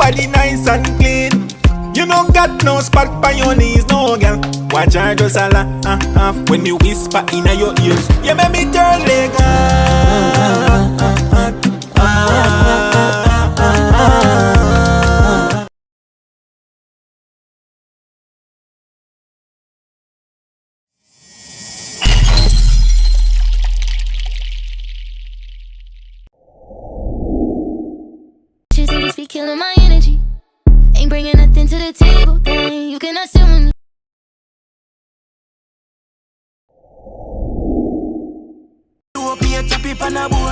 body nice and clean. You don't got no spot by your knees, no girl. Watch her just a laugh when you whisper in your ears. You make me turn leg. Be killing my energy. Ain't bringing nothing to the table. Dang, you cannot sit with me.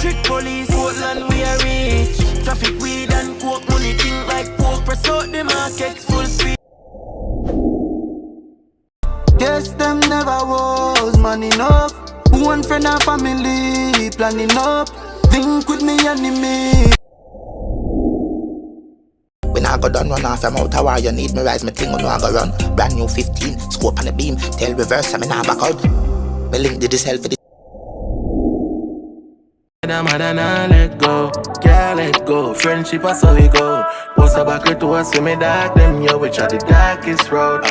Trick police, Portland we are rich. Traffic weed and coke money think like pork. Press out the market full speed. Guess them never was man enough. One friend and family planning up. Think with me enemy. When I go done run off, I'm out of war. You need me rise, me thing, I know I go run. Brand new 15, scope on the beam. Tell reverse, I'm not back out. Me link did this hell for this. I'm mad and I let go. Can't let go. Friendship, I saw it go. What's a back to us, see me dark. Them yo, which are the darkest road.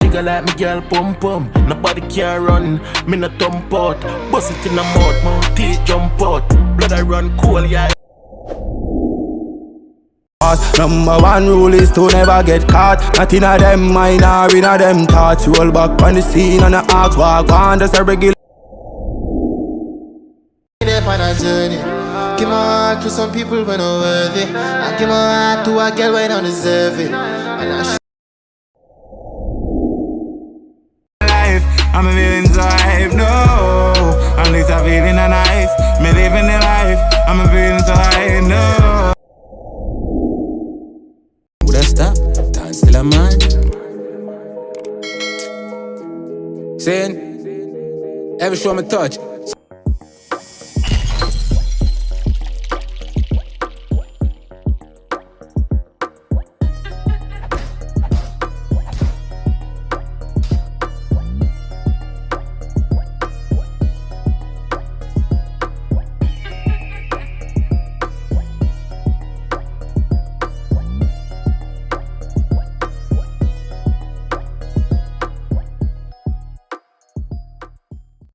Nigga like me girl pump pump. Nobody can run. Me no thump out. Bust it in the mouth, teeth jump out. Blood I run cool, yeah. Number one rule is to never get caught. Not in a them mind or in a them thoughts. Roll back on the scene and the act walk on. That's a regular. On a journey, give my heart to some people when I'm worthy. I give my heart to a girl when I deserve it. And I life, I'm feeling so hype, no. At least I'm feeling nice. Me living the life, I'm feeling so high, no. Would I stop? Dance till I'm mad. Saying, every show me touch.